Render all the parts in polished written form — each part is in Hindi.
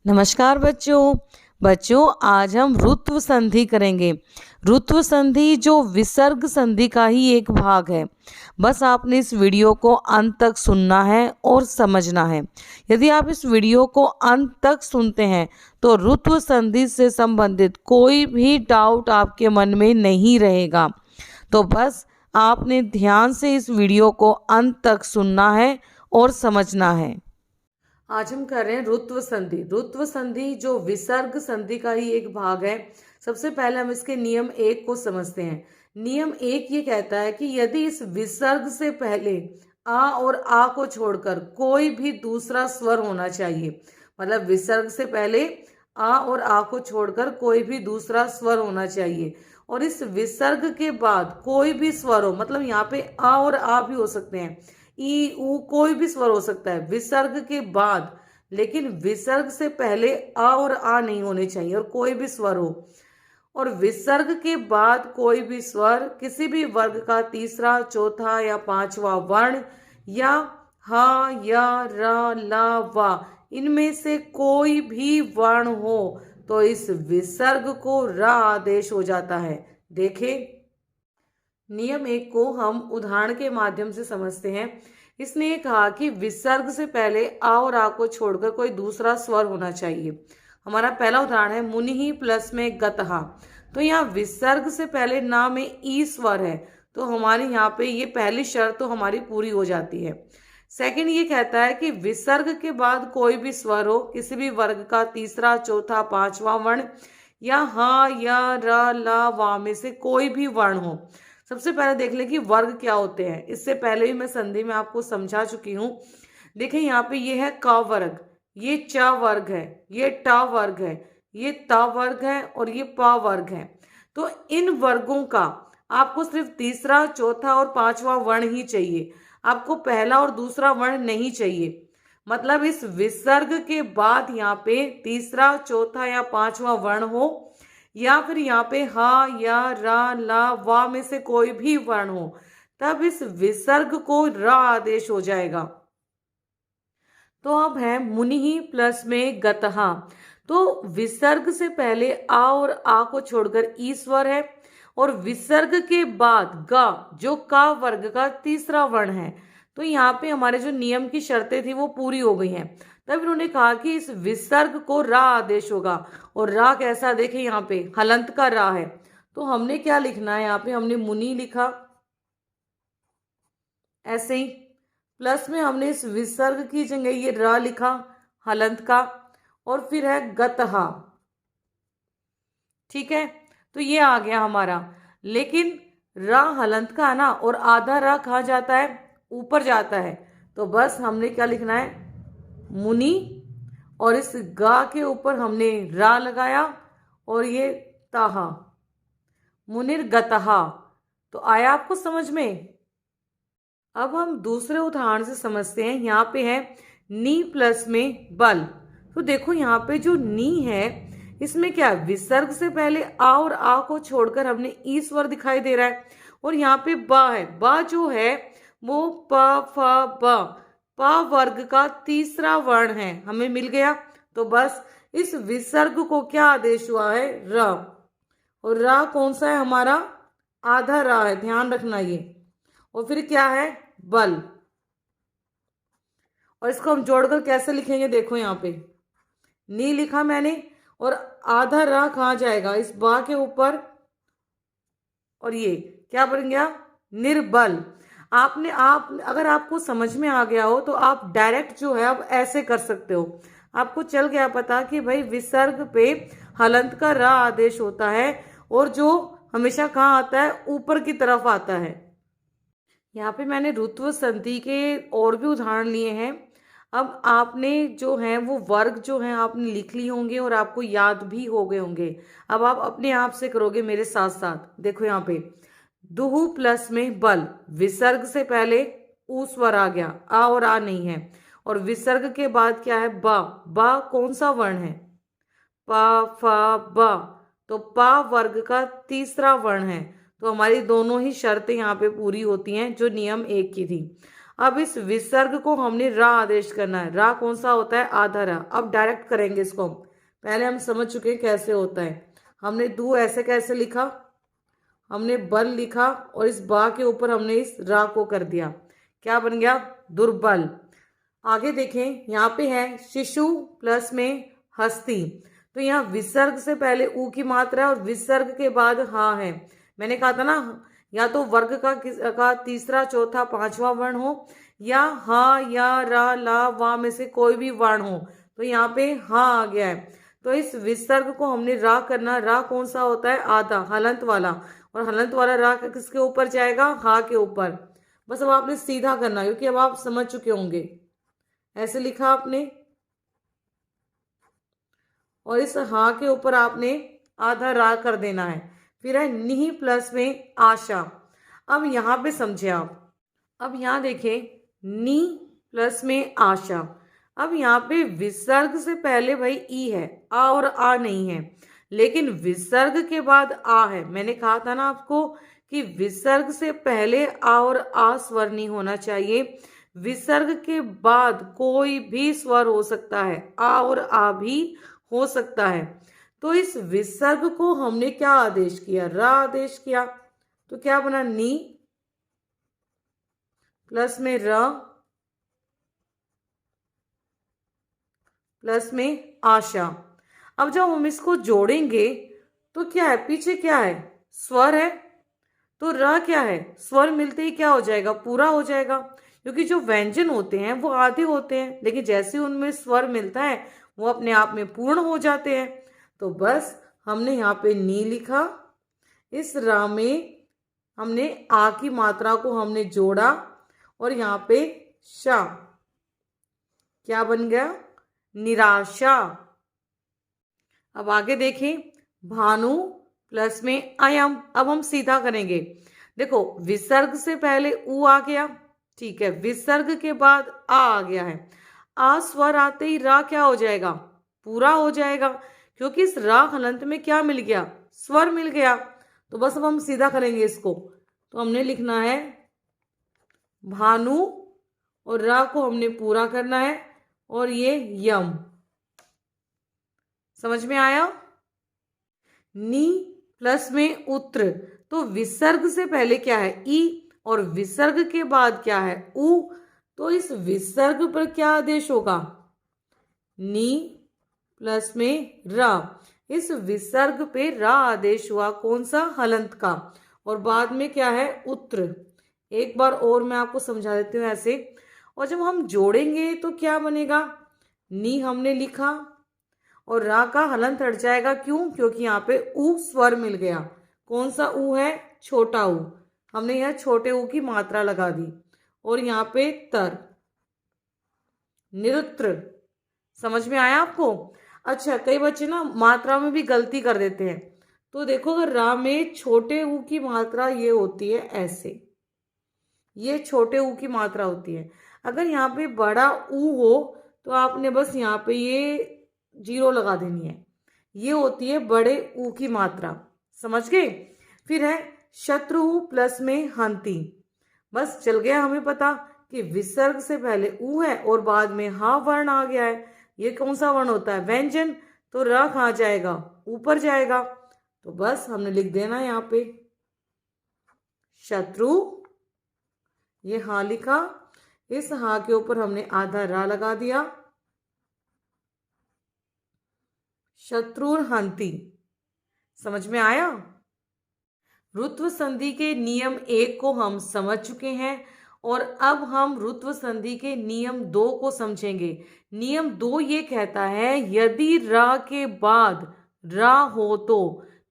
नमस्कार बच्चों आज हम रुत्व संधि करेंगे। रुत्व संधि जो विसर्ग संधि का ही एक भाग है। बस आपने इस वीडियो को अंत तक सुनना है और समझना है। यदि आप इस वीडियो को अंत तक सुनते हैं तो रुत्व संधि से संबंधित कोई भी डाउट आपके मन में नहीं रहेगा। तो बस आपने ध्यान से इस वीडियो को अंत तक सुनना है और समझना है। आज हम कर रहे हैं रुत्व संधि। रुत्व संधि जो विसर्ग संधि का ही एक भाग है। सबसे पहले हम इसके नियम 1 को समझते हैं। नियम 1 ये कहता है कि यदि इस विसर्ग से पहले आ और आ को छोड़कर कोई भी दूसरा स्वर होना चाहिए, मतलब विसर्ग से पहले आ और आ को छोड़कर कोई भी दूसरा स्वर होना चाहिए, और इस विसर्ग के बाद कोई भी स्वर हो, मतलब यहाँ पे आ और आ भी हो सकते हैं, ई ऊ कोई भी स्वर हो सकता है विसर्ग के बाद, लेकिन विसर्ग से पहले आ और आ नहीं होने चाहिए और कोई भी स्वर हो। और विसर्ग के बाद कोई भी स्वर किसी भी वर्ग का तीसरा, चौथा या पांचवा वर्ण या हा या रा ला वा इनमें से कोई भी वर्ण हो तो इस विसर्ग को रा आदेश हो जाता है। देखें, नियम 1 को हम उदाहरण के माध्यम से समझते हैं। इसने ये कहा कि विसर्ग से पहले आ और आ को छोड़कर कोई दूसरा स्वर होना चाहिए। हमारा पहला उदाहरण है मुनि प्लस में गतहा। तो यहाँ विसर्ग से पहले ना में ई स्वर है, तो हमारे यहाँ पे ये पहली शर्त तो हमारी पूरी हो जाती है। सेकंड ये कहता है कि विसर्ग के बाद कोई भी स्वर हो किसी भी वर्ग का तीसरा, चौथा, पांचवा वर्ण या हा या रा ला वा में से कोई भी वर्ण हो। सबसे पहले देख लें कि वर्ग क्या होते हैं। इससे पहले भी मैं संधि में आपको समझा चुकी हूँ। देखें, यहाँ पे ये है क वर्ग, ये च वर्ग है, ये ट वर्ग है, ये त वर्ग है और ये प वर्ग है। तो इन वर्गों का आपको सिर्फ तीसरा, चौथा और पांचवा वर्ण ही चाहिए। आपको पहला और दूसरा वर्ण नहीं चाहिए। मतलब इस विसर्ग के बाद यहाँ पे तीसरा, चौथा या पांचवा वर्ण हो, या फिर यहाँ पे हा या रा ला वा में से कोई भी वर्ण हो, तब इस विसर्ग को रा आदेश हो जाएगा। तो अब है मुनि प्लस में गतहा। तो विसर्ग से पहले आ और आ को छोड़कर ई स्वर है, और विसर्ग के बाद गा जो का वर्ग का तीसरा वर्ण है। तो यहाँ पे हमारे जो नियम की शर्तें थी वो पूरी हो गई हैं। तब इन्होंने कहा कि इस विसर्ग को रा आदेश होगा। और रा कैसा, देखें यहाँ पे हलंत का रा है, तो हमने क्या लिखना है, यहाँ पे हमने मुनि लिखा, ऐसे ही प्लस में हमने इस विसर्ग की जगह ये रा लिखा हलंत का, और फिर है गतहा। ठीक है, तो ये आ गया हमारा। लेकिन रा हलंत का है ना, और आधा रा कहाँ जाता है, ऊपर जाता है। तो बस हमने क्या लिखना है, मुनि, और इस गा के ऊपर हमने रा लगाया और ये ताहा, मुनिर गतहा। तो आया आपको समझ में। अब हम दूसरे उदाहरण से समझते हैं। यहाँ पे है नी प्लस में बल। तो देखो यहाँ पे जो नी है इसमें क्या है, विसर्ग से पहले आ और आ को छोड़कर हमने ई स्वर दिखाई दे रहा है, और यहाँ पे बा है। बा जो है वो प फ ब प वर्ग का तीसरा वर्ण है, हमें मिल गया। तो बस इस विसर्ग को क्या आदेश हुआ है, र। और रा कौन सा है हमारा, आधा रा है, ध्यान रखना ये। और फिर क्या है, बल। और इसको हम जोड़कर कैसे लिखेंगे, देखो यहाँ पे नी लिखा मैंने, और आधा रा कहाँ जाएगा, इस बा के ऊपर, और ये क्या बन गया, निर्बल। आप अगर आपको समझ में आ गया हो तो आप डायरेक्ट जो है अब ऐसे कर सकते हो। आपको चल गया पता कि भाई विसर्ग पे हलंत का रा आदेश होता है, और जो हमेशा कहाँ आता है, ऊपर की तरफ आता है। यहाँ पे मैंने रुत्व संधि के और भी उदाहरण लिए हैं। अब आपने जो है वो वर्ग जो है आपने लिख लिए होंगे और आपको याद भी हो गए होंगे। अब आप अपने आप से करोगे मेरे साथ साथ। देखो यहाँ पे दुहु प्लस में बल, विसर्ग से पहले ऊ स्वर आ गया, आ और आ नहीं है, और विसर्ग के बाद क्या है, बा। बा कौन सा वर्ण है, पा फा बा। तो पा वर्ग का तीसरा वर्ण है। तो हमारी दोनों ही शर्तें यहाँ पे पूरी होती हैं जो नियम 1 की थी। अब इस विसर्ग को हमने रा आदेश करना है। रा कौन सा होता है? आधा रा। अब डायरेक्ट करेंगे इसको हम। पहले हम समझ चुके हैं कैसे होता है। हमने दू ऐसे कैसे लिखा, हमने बल लिखा और इस बा के ऊपर हमने इस रा को कर दिया। क्या बन गया? दुर्बल। आगे देखें, यहाँ पे है शिशु प्लस में हस्ती। तो यहाँ विसर्ग से पहले ऊ की मात्रा है और विसर्ग के बाद हाँ है। मैंने कहा था ना, या तो वर्ग का तीसरा चौथा पांचवा वर्ण हो, या हा या रा ला वा में से कोई भी वर्ण हो। तो यहाँ पे हाँ आ गया है। तो इस विसर्ग को हमने रा करना। रा कौन सा होता है? आधा, हलंत वाला। और हलंत वाला रा किसके ऊपर जाएगा? हा के ऊपर। बस अब आपने सीधा करना, क्योंकि अब आप समझ चुके होंगे। ऐसे लिखा आपने और इस हा के ऊपर आपने आधा रा कर देना है। फिर है नी प्लस में आशा। अब यहाँ पे समझे आप। अब यहाँ देखें, नी प्लस में आशा। अब यहाँ पे विसर्ग से पहले भाई ई है, आ और आ नहीं है, लेकिन विसर्ग के बाद आ है। मैंने कहा था ना आपको कि विसर्ग से पहले आ और आ स्वर नहीं होना चाहिए। विसर्ग के बाद कोई भी स्वर हो सकता है, आ और आ भी हो सकता है। तो इस विसर्ग को हमने क्या आदेश किया? रा आदेश किया। तो क्या बना? नी प्लस में र प्लस में आशा। अब जब हम इसको जोड़ेंगे तो क्या है? पीछे क्या है? स्वर है। तो र क्या है? स्वर मिलते ही क्या हो जाएगा? पूरा हो जाएगा। क्योंकि जो व्यंजन होते हैं वो आधे होते हैं, लेकिन जैसे उनमें स्वर मिलता है वो अपने आप में पूर्ण हो जाते हैं। तो बस हमने यहाँ पे नी लिखा, इस रा में हमने आ की मात्रा को हमने जोड़ा और यहाँ पे शा। क्या बन गया? निराशा। अब आगे देखें, भानु प्लस में अयम। अब हम सीधा करेंगे। देखो, विसर्ग से पहले ऊ आ गया, ठीक है। विसर्ग के बाद आ गया है। आ स्वर आते ही रा क्या हो जाएगा? पूरा हो जाएगा, क्योंकि इस रा हलंत में क्या मिल गया? स्वर मिल गया। तो बस अब हम सीधा करेंगे इसको। तो हमने लिखना है भानु और रा को हमने पूरा करना है और ये यम। समझ में आया? नी प्लस में उत्र। तो विसर्ग से पहले क्या है? ई, और विसर्ग के बाद क्या है? उ। तो इस विसर्ग पर क्या आदेश होगा? नी प्लस में रा। इस विसर्ग पे रा आदेश हुआ। कौन सा? हलंत का। और बाद में क्या है? उत्र। एक बार और मैं आपको समझा देती हूँ ऐसे। और जब हम जोड़ेंगे तो क्या बनेगा? नी हमने लिखा और रा का हलंत हट जाएगा। क्यों? क्योंकि यहाँ पे उ स्वर मिल गया। कौन सा उ है? छोटा उ। हमने यहाँ छोटे उ की मात्रा लगा दी। और यहाँ पे तर, निरुत्र। समझ में आया आपको? अच्छा, कई बच्चे ना मात्रा में भी गलती कर देते हैं। तो देखो, अगर रा में छोटे ऊ की मात्रा ये होती है ऐसे, ये छोटे ऊ की मात्रा होती है। अगर यहाँ पे बड़ा ऊ हो तो आपने बस यहाँ पे ये जीरो लगा देनी है। ये होती है बड़े ऊ की मात्रा। समझ गए? फिर है शत्रु प्लस में हंती। बस चल गया हमें पता कि विसर्ग से पहले ऊ है और बाद में हा वर्ण आ गया है। ये कौन सा वर्ण होता है? व्यंजन। तो र कहाँ जाएगा? ऊपर जाएगा। तो बस हमने लिख देना यहाँ पे शत्रु, ये हा लिखा, इस हा के ऊपर हमने आधा रा लगा दिया। शत्रुर्हंति। समझ में आया? रुत्व संधि के नियम 1 को हम समझ चुके हैं और अब हम रुत्व संधि के नियम 2 को समझेंगे। नियम 2 ये कहता है, यदि रा के बाद रा हो तो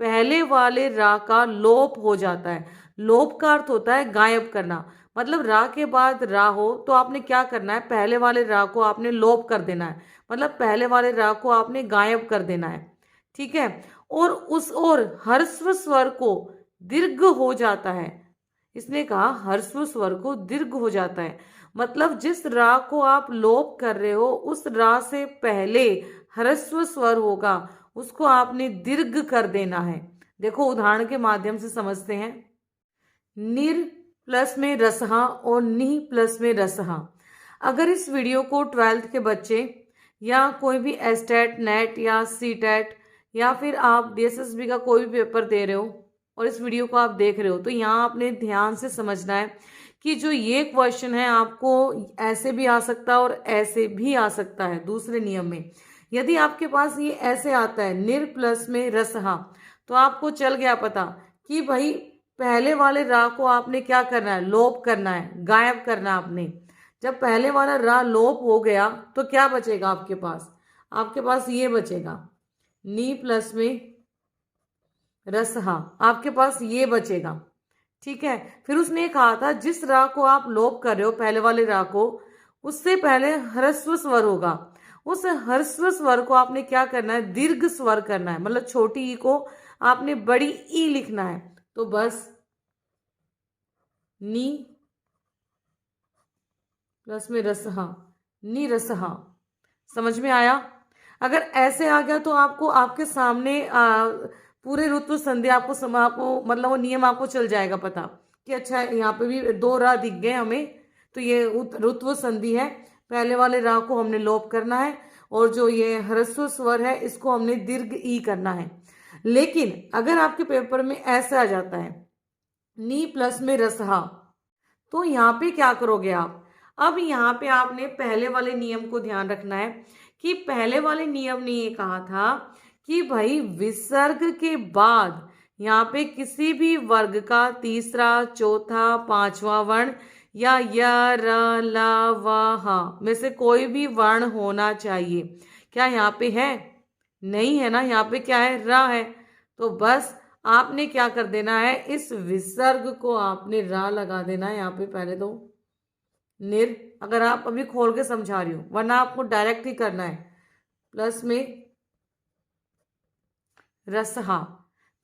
पहले वाले रा का लोप हो जाता है। लोप का अर्थ होता है गायब करना। मतलब रा के बाद रा हो तो आपने क्या करना है? पहले वाले रा को आपने लोप कर देना है। मतलब पहले वाले रा को आपने गायब कर देना है, ठीक है। और ह्रस्व स्वर को दीर्घ हो जाता है। इसने कहा ह्रस्व स्वर को दीर्घ हो जाता है। मतलब जिस रा को आप लोप कर रहे हो उस रा से पहले ह्रस्व स्वर होगा, उसको आपने दीर्घ कर देना है। देखो, उदाहरण के माध्यम से समझते हैं। निर प्लस में रसहा और नी प्लस में रसहा। अगर इस वीडियो को 12th के बच्चे या कोई भी एस्टेट नेट या सी टेट या फिर आप DSSB का कोई भी पेपर दे रहे हो और इस वीडियो को आप देख रहे हो, तो यहाँ आपने ध्यान से समझना है कि जो ये क्वेश्चन है आपको ऐसे भी आ सकता है और ऐसे भी आ सकता है। दूसरे नियम में यदि आपके पास ये ऐसे आता है निर प्लस में रसहा, तो आपको चल गया पता कि भाई पहले वाले रा को आपने क्या करना है, लोप करना है, गायब करना है आपने। जब पहले वाला रा लोप हो गया तो क्या बचेगा आपके पास, आपके पास ये बचेगा नी प्लस में रसहा, आपके पास ये बचेगा। ठीक है, फिर उसने ये कहा था जिस रा को आप लोप कर रहे हो पहले वाले रा को, उससे पहले ह्रस्व स्वर होगा। उस ह्रस्व स्वर को आपने क्या करना है, दीर्घ स्वर करना है, मतलब छोटी ई को आपने बड़ी ई लिखना है। तो बस नी प्लस में रसहा, नी रसहा। समझ में आया? अगर ऐसे आ गया तो आपको आपके सामने पूरे ऋतु संधि आपको मतलब वो नियम आपको चल जाएगा पता कि अच्छा यहाँ पे भी दो रा दिख गए हमें, तो ये ऋतु संधि है। पहले वाले रा को हमने लोप करना है और जो ये ह्रस्व स्वर है इसको हमने दीर्घ ई करना है। लेकिन अगर आपके पेपर में ऐसा आ जाता है नी प्लस में रसहा, तो यहाँ पे क्या करोगे आप? अब यहाँ पे आपने पहले वाले नियम को ध्यान रखना है कि पहले वाले नियम ने ये कहा था कि भाई विसर्ग के बाद यहाँ पे किसी भी वर्ग का तीसरा, चौथा, पांचवा वर्ण या य, र, ल, व, ह में से कोई भी वर्ण होना चाहिए। क्या यहाँ पे है? नहीं है ना, यहाँ पे क्या है, र है। तो बस आपने क्या कर देना है, इस विसर्ग को आपने रा लगा देना है यहाँ पे पहले तो निर। अगर आप अभी खोल के समझा रही हो, वरना आपको डायरेक्ट ही करना है। प्लस में रसहा,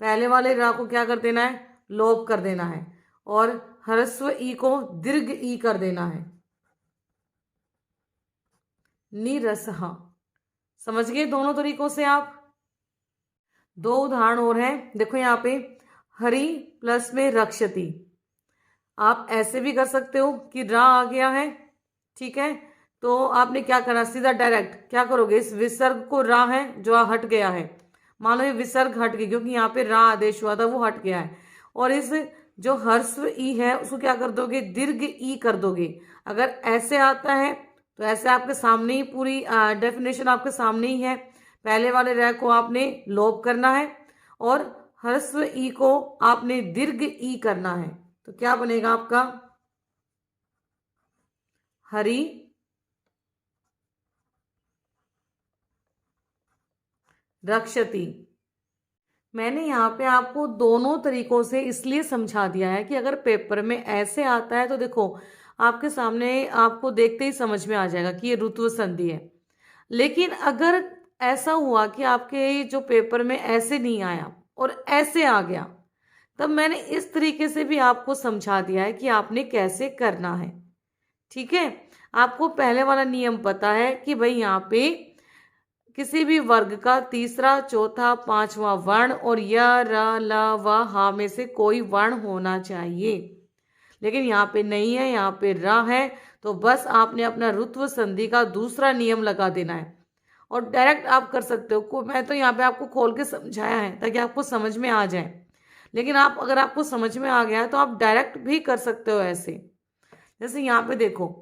पहले वाले रा को क्या कर देना है, लोप कर देना है और ह्रस्व ई को दीर्घ ई कर देना है, निरसहा। समझ गए दोनों तरीकों से आप? दो उदाहरण और हैं, देखो यहाँ पे हरि प्लस में रक्षति। आप ऐसे भी कर सकते हो कि रा आ गया है, ठीक है, तो आपने क्या करना, सीधा डायरेक्ट क्या करोगे, इस विसर्ग को रा है जो हट गया है, मान लो ये विसर्ग हट गई क्योंकि यहाँ पे रा आदेश हुआ था, वो हट गया है, और इस जो ह्रस्व ई है उसको क्या कर दोगे, दीर्घ ई कर दोगे। अगर ऐसे आता है तो ऐसे आपके सामने ही पूरी डेफिनेशन आपके सामने ही है। पहले वाले रा को आपने लोप करना है और ह्रस्व ई को आपने दीर्घ ई करना है। तो क्या बनेगा आपका, हरि रक्षति। मैंने यहाँ पे आपको दोनों तरीकों से इसलिए समझा दिया है कि अगर पेपर में ऐसे आता है तो देखो आपके सामने आपको देखते ही समझ में आ जाएगा कि ये ऋतु संधि है। लेकिन अगर ऐसा हुआ कि आपके जो पेपर में ऐसे नहीं आया और ऐसे आ गया, तब मैंने इस तरीके से भी आपको समझा दिया है कि आपने कैसे करना है। ठीक है, आपको पहले वाला नियम पता है कि भाई यहाँ पे किसी भी वर्ग का तीसरा, चौथा, पांचवा वर्ण और य, र, ल, व, ह में से कोई वर्ण होना चाहिए। लेकिन यहाँ पे नहीं है, यहाँ पे र है, तो बस आपने अपना ऋत्व संधि का दूसरा नियम लगा देना है और डायरेक्ट आप कर सकते हो। मैं तो यहाँ पे आपको खोल के समझाया है ताकि आपको समझ में आ जाए, लेकिन आप अगर आपको समझ में आ गया है तो आप डायरेक्ट भी कर सकते हो ऐसे। जैसे यहाँ पे देखो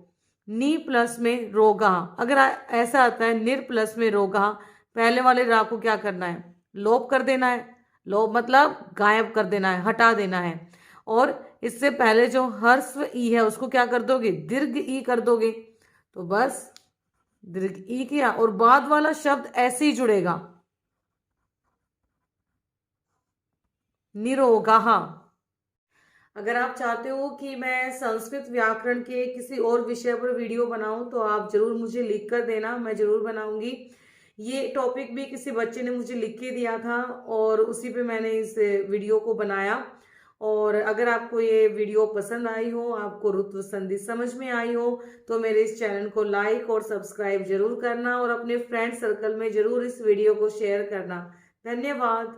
नी प्लस में रोगा, अगर ऐसा आता है निर प्लस में रोगा, पहले वाले रा को क्या करना है, लोप कर देना है। लोप मतलब गायब कर देना है, हटा देना है। और इससे पहले जो ह्रस्व ई है उसको क्या कर दोगे, दीर्घ ई कर दोगे। तो बस दीर्घ ई किया और बाद वाला शब्द ऐसे ही जुड़ेगा, निरोगाहा। अगर आप चाहते हो कि मैं संस्कृत व्याकरण के किसी और विषय पर वीडियो बनाऊं तो आप जरूर मुझे लिख कर देना, मैं जरूर बनाऊंगी। ये टॉपिक भी किसी बच्चे ने मुझे लिख के दिया था और उसी पे मैंने इस वीडियो को बनाया। और अगर आपको ये वीडियो पसंद आई हो, आपको ऋत्व संधि समझ में आई हो, तो मेरे इस चैनल को लाइक और सब्सक्राइब जरूर करना और अपने फ्रेंड सर्कल में जरूर इस वीडियो को शेयर करना। धन्यवाद।